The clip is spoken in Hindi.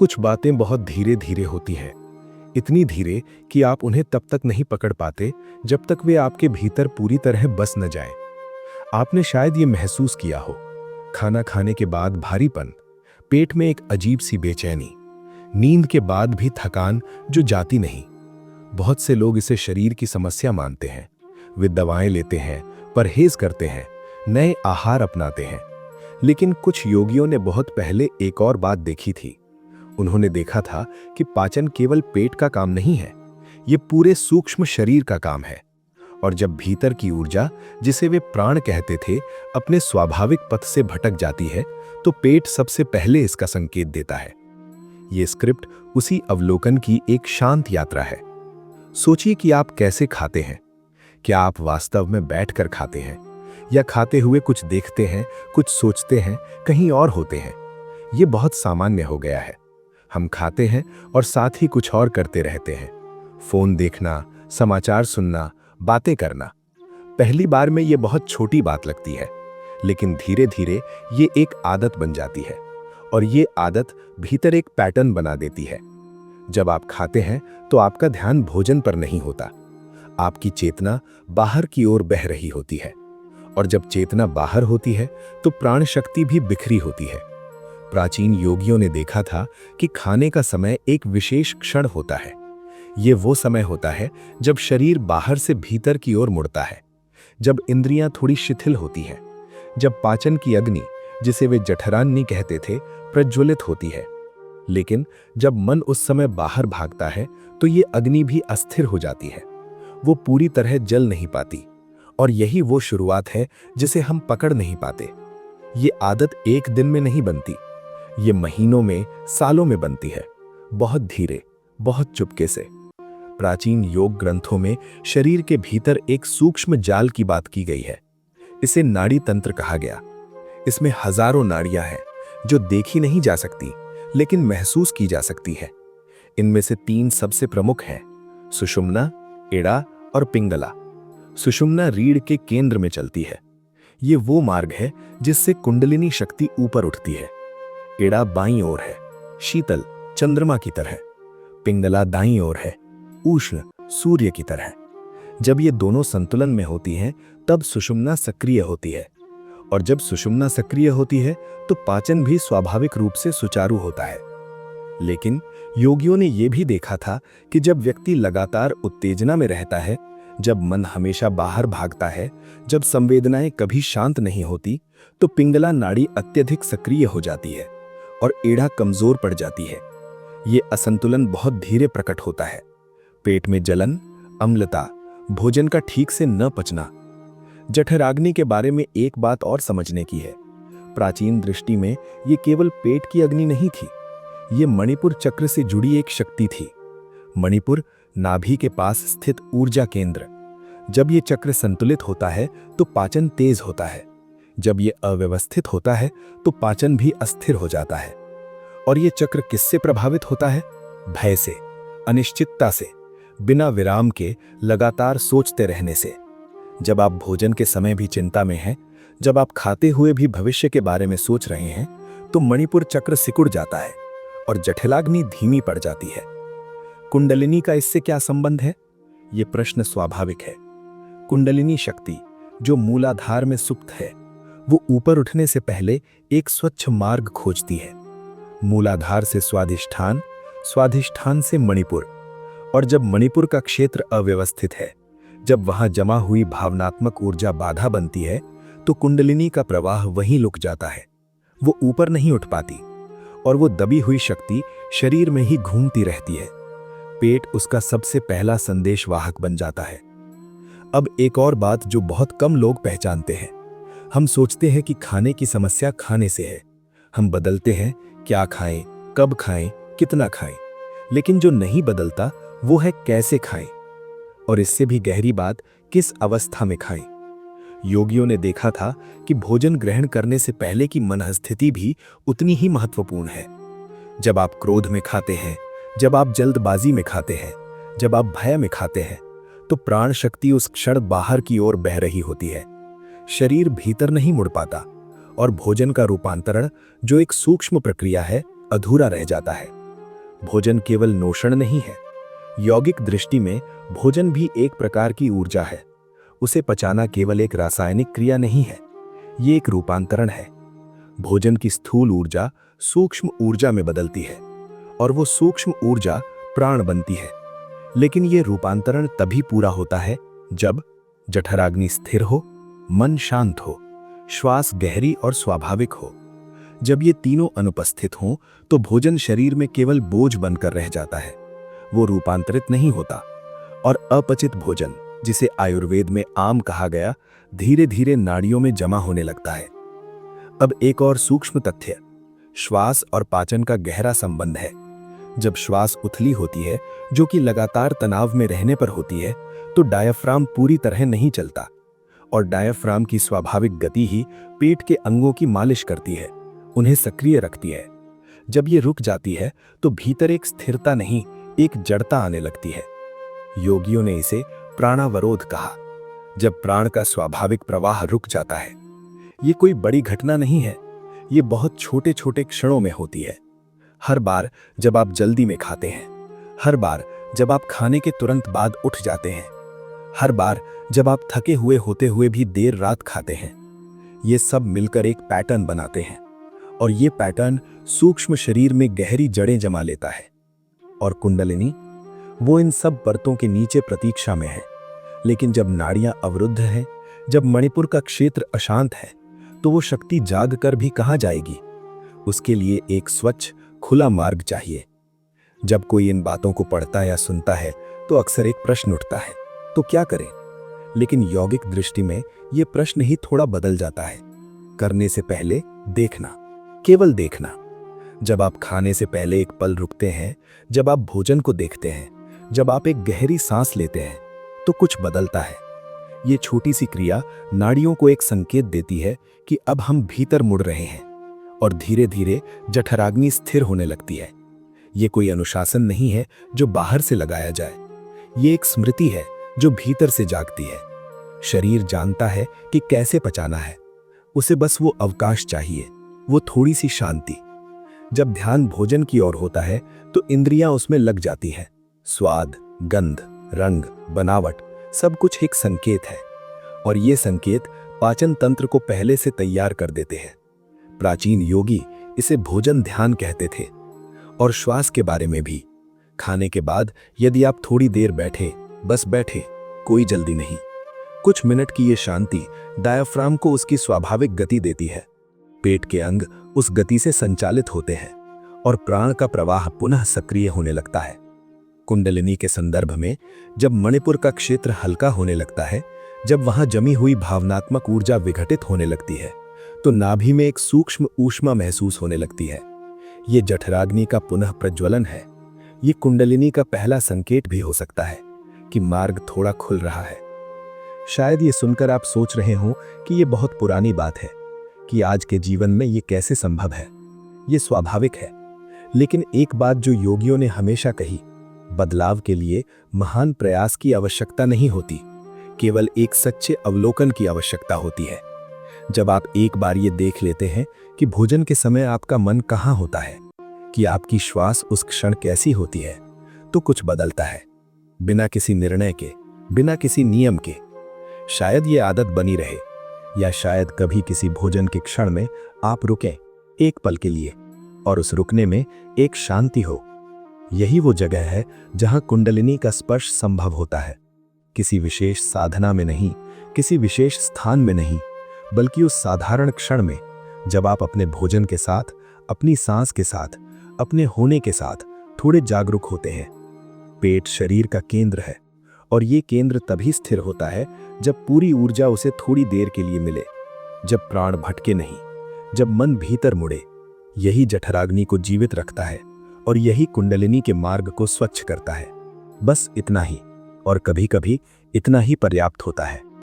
कुछ बातें बहुत धीरे धीरे होती हैं, इतनी धीरे कि आप उन्हें तब तक नहीं पकड़ पाते जब तक वे आपके भीतर पूरी तरह बस न जाएं। आपने शायद ये महसूस किया हो, खाना खाने के बाद भारीपन, पेट में एक अजीब सी बेचैनी, नींद के बाद भी थकान जो जाती नहीं। बहुत से लोग इसे शरीर की समस्या मानते हैं। वे दवाएं लेते हैं, परहेज करते हैं, नए आहार अपनाते हैं। लेकिन कुछ योगियों ने बहुत पहले एक और बात देखी थी। उन्होंने देखा था कि पाचन केवल पेट का काम नहीं है, ये पूरे सूक्ष्म शरीर का काम है। और जब भीतर की ऊर्जा, जिसे वे प्राण कहते थे, अपने स्वाभाविक पथ से भटक जाती है, तो पेट सबसे पहले इसका संकेत देता है। ये स्क्रिप्ट उसी अवलोकन की एक शांत यात्रा है। सोचिए कि आप कैसे खाते हैं। क्या आप वास्तव में बैठकर खाते हैं, या खाते हुए कुछ देखते हैं, कुछ सोचते हैं, कहीं और होते हैं? ये बहुत सामान्य हो गया है। हम खाते हैं और साथ ही कुछ और करते रहते हैं। फोन देखना, समाचार सुनना, बातें करना। पहली बार में ये बहुत छोटी बात लगती है, लेकिन धीरे धीरे ये एक आदत बन जाती है, और ये आदत भीतर एक पैटर्न बना देती है। जब आप खाते हैं तो आपका ध्यान भोजन पर नहीं होता, आपकी चेतना बाहर की ओर बह रही होती है। और जब चेतना बाहर होती है तो प्राण शक्ति भी बिखरी होती है। प्राचीन योगियों ने देखा था कि खाने का समय एक विशेष क्षण होता है। ये वो समय होता है जब शरीर बाहर से भीतर की ओर मुड़ता है, जब इंद्रियां थोड़ी शिथिल होती हैं, जब पाचन की अग्नि, जिसे वे जठराग्नि कहते थे, प्रज्वलित होती है। लेकिन जब मन उस समय बाहर भागता है तो ये अग्नि भी अस्थिर हो जाती है, वो पूरी तरह जल नहीं पाती। और यही वो शुरुआत है जिसे हम पकड़ नहीं पाते। ये आदत एक दिन में नहीं बनती, ये महीनों में, सालों में बनती है, बहुत धीरे, बहुत चुपके से। प्राचीन योग ग्रंथों में शरीर के भीतर एक सूक्ष्म जाल की बात की गई है। इसे नाड़ी तंत्र कहा गया। इसमें हजारों नाड़ियां हैं जो देखी नहीं जा सकती, लेकिन महसूस की जा सकती है। इनमें से 3 सबसे प्रमुख हैं: सुषुम्ना, एड़ा और पिंगला। सुषुम्ना रीढ़ के केंद्र में चलती है। ये वो मार्ग है जिससे कुंडलिनी शक्ति ऊपर उठती है। एड़ा बाईं ओर है, शीतल, चंद्रमा की तरह। पिंगला दाईं ओर है, उष्ण, सूर्य की तरह। जब ये दोनों संतुलन में होती हैं, तब सुषुम्ना सक्रिय होती है। और जब सुषुम्ना सक्रिय होती है तो पाचन भी स्वाभाविक रूप से सुचारू होता है। लेकिन योगियों ने यह भी देखा था कि जब व्यक्ति लगातार उत्तेजना में रहता है, जब मन हमेशा बाहर भागता है, जब संवेदनाएं कभी शांत नहीं होती, तो पिंगला नाड़ी अत्यधिक सक्रिय हो जाती है और एड़ा कमजोर पड़ जाती है। ये असंतुलन बहुत धीरे प्रकट होता है। पेट में जलन, अम्लता, भोजन का ठीक से न पचना। जठराग्नि के बारे में एक बात और समझने की है। प्राचीन दृष्टि में ये केवल पेट की अग्नि नहीं थी, ये मणिपुर चक्र से जुड़ी एक शक्ति थी। मणिपुर नाभि के पास स्थित ऊर्जा केंद्र। जब ये चक्र संतुलित होता है तो पाचन तेज होता है। जब ये अव्यवस्थित होता है तो पाचन भी अस्थिर हो जाता है। और ये चक्र किससे प्रभावित होता है? भय से, अनिश्चितता से, बिना विराम के लगातार सोचते रहने से। जब आप भोजन के समय भी चिंता में हैं, जब आप खाते हुए भी भविष्य के बारे में सोच रहे हैं, तो मणिपुर चक्र सिकुड़ जाता है और जठराग्नि धीमी पड़ जाती है। कुंडलिनी का इससे क्या संबंध है? यह प्रश्न स्वाभाविक है। कुंडलिनी शक्ति, जो मूलाधार में सुप्त है, वो ऊपर उठने से पहले एक स्वच्छ मार्ग खोजती है। मूलाधार से स्वाधिष्ठान, स्वाधिष्ठान से मणिपुर। और जब मणिपुर का क्षेत्र अव्यवस्थित है, जब वहां जमा हुई भावनात्मक ऊर्जा बाधा बनती है, तो कुंडलिनी का प्रवाह वहीं रुक जाता है। वो ऊपर नहीं उठ पाती और वो दबी हुई शक्ति शरीर में ही घूमती रहती है। पेट उसका सबसे पहला संदेशवाहक बन जाता है। अब एक और बात जो बहुत कम लोग पहचानते हैं। हम सोचते हैं कि खाने की समस्या खाने से है। हम बदलते हैं क्या खाएं, कब खाएं, कितना खाएं। लेकिन जो नहीं बदलता वो है कैसे खाएं, और इससे भी गहरी बात, किस अवस्था में खाएं। योगियों ने देखा था कि भोजन ग्रहण करने से पहले की मनस्थिति भी उतनी ही महत्वपूर्ण है। जब आप क्रोध में खाते हैं, जब आप जल्दबाजी में खाते हैं, जब आप भय में खाते हैं, तो प्राण शक्ति उस क्षण बाहर की ओर बह रही होती है। शरीर भीतर नहीं मुड़ पाता और भोजन का रूपांतरण, जो एक सूक्ष्म प्रक्रिया है, अधूरा रह जाता है। भोजन केवल नोषण नहीं है। यौगिक दृष्टि में भोजन भी एक प्रकार की ऊर्जा है। उसे पचाना केवल एक रासायनिक क्रिया नहीं है, ये एक रूपांतरण है। भोजन की स्थूल ऊर्जा सूक्ष्म ऊर्जा में बदलती है और वो सूक्ष्म ऊर्जा प्राण बनती है। लेकिन ये रूपांतरण तभी पूरा होता है जब जठराग्नि स्थिर हो, मन शांत हो, श्वास गहरी और स्वाभाविक हो। जब ये तीनों अनुपस्थित हों तो भोजन शरीर में केवल बोझ बनकर रह जाता है, वो रूपांतरित नहीं होता। और अपचित भोजन, जिसे आयुर्वेद में आम कहा गया, धीरे धीरे नाड़ियों में जमा होने लगता है। अब एक और सूक्ष्म तथ्य, श्वास और पाचन का गहरा संबंध है। जब श्वास उथली होती है, जो कि लगातार तनाव में रहने पर होती है, तो डायाफ्राम पूरी तरह नहीं चलता और डायाफ्राम की स्वाभाविक गति ही पेट के अंगों की मालिश करती है, उन्हें सक्रिय रखती है। जब ये रुक जाती है तो भीतर एक स्थिरता नहीं, एक जड़ता आने लगती है। योगियों ने इसे प्राणावरोध कहा। जब प्राण का स्वाभाविक प्रवाह रुक जाता है, ये कोई बड़ी घटना नहीं है, ये बहुत छोटे छोटे क्षणों में होती है। हर बार जब आप जल्दी में खाते हैं, हर बार जब आप खाने के तुरंत बाद उठ जाते हैं, हर बार जब आप थके हुए होते हुए भी देर रात खाते हैं, ये सब मिलकर एक पैटर्न बनाते हैं और ये पैटर्न सूक्ष्म शरीर में गहरी जड़ें जमा लेता है। और कुंडलिनी, वो इन सब परतों के नीचे प्रतीक्षा में है। लेकिन जब नाड़ियां अवरुद्ध हैं, जब मणिपुर का क्षेत्र अशांत है, तो वो शक्ति जाग कर भी कहाँ जाएगी? उसके लिए एक स्वच्छ खुला मार्ग चाहिए। जब कोई इन बातों को पढ़ता या सुनता है तो अक्सर एक प्रश्न उठता है, तो क्या करें? लेकिन यौगिक दृष्टि में यह प्रश्न ही थोड़ा बदल जाता है। करने से पहले देखना, केवल देखना। जब आप खाने से पहले एक पल रुकते हैं, जब आप भोजन को देखते हैं, जब आप एक गहरी सांस लेते हैं, तो कुछ बदलता है। ये छोटी सी क्रिया नाड़ियों को एक संकेत देती है कि अब हम भीतर मुड़ रहे हैं और धीरे धीरे जठराग्नि स्थिर होने लगती है। ये कोई अनुशासन नहीं है जो बाहर से लगाया जाए, ये एक स्मृति है जो भीतर से जागती है। शरीर जानता है कि कैसे पचाना है, उसे बस वो अवकाश चाहिए, वो थोड़ी सी शांति। जब ध्यान भोजन की ओर होता है तो इंद्रियां उसमें लग जाती हैं। स्वाद, गंध, रंग, बनावट, सब कुछ एक संकेत है और ये संकेत पाचन तंत्र को पहले से तैयार कर देते हैं। प्राचीन योगी इसे भोजन ध्यान कहते थे। और श्वास के बारे में भी। खाने के बाद यदि आप थोड़ी देर बैठे, बस बैठे, कोई जल्दी नहीं, कुछ मिनट की ये शांति डायाफ्राम को उसकी स्वाभाविक गति देती है। पेट के अंग उस गति से संचालित होते हैं और प्राण का प्रवाह पुनः सक्रिय होने लगता है। कुंडलिनी के संदर्भ में जब मणिपुर का क्षेत्र हल्का होने लगता है, जब वहां जमी हुई भावनात्मक ऊर्जा विघटित होने लगती है, तो नाभि में एक सूक्ष्म ऊष्मा महसूस होने लगती है। ये जठराग्नि का पुनः प्रज्वलन है। ये कुंडलिनी का पहला संकेत भी हो सकता है कि मार्ग थोड़ा खुल रहा है। शायद ये सुनकर आप सोच रहे हो कि ये बहुत पुरानी बात है, कि आज के जीवन में ये कैसे संभव है। ये स्वाभाविक है, लेकिन एक बात जो योगियों ने हमेशा कही, बदलाव के लिए महान प्रयास की आवश्यकता नहीं होती, केवल एक सच्चे अवलोकन की आवश्यकता होती है। जब आप एक बार ये देख लेते हैं कि भोजन के समय आपका मन कहाँ होता है, कि आपकी श्वास उस क्षण कैसी होती है, तो कुछ बदलता है। बिना किसी निर्णय के, बिना किसी नियम के। शायद ये आदत बनी रहे, या शायद कभी किसी भोजन के क्षण में आप रुकें एक पल के लिए और उस रुकने में एक शांति हो। यही वो जगह है जहां कुंडलिनी का स्पर्श संभव होता है। किसी विशेष साधना में नहीं, किसी विशेष स्थान में नहीं, बल्कि उस साधारण क्षण में जब आप अपने भोजन के साथ, अपनी सांस के साथ, अपने होने के साथ थोड़े जागरूक होते हैं। पेट शरीर का केंद्र है और ये केंद्र तभी स्थिर होता है जब पूरी ऊर्जा उसे थोड़ी देर के लिए मिले, जब प्राण भटके नहीं, जब मन भीतर मुड़े। यही जठराग्नि को जीवित रखता है और यही कुंडलिनी के मार्ग को स्वच्छ करता है। बस इतना ही, और कभी-कभी इतना ही पर्याप्त होता है।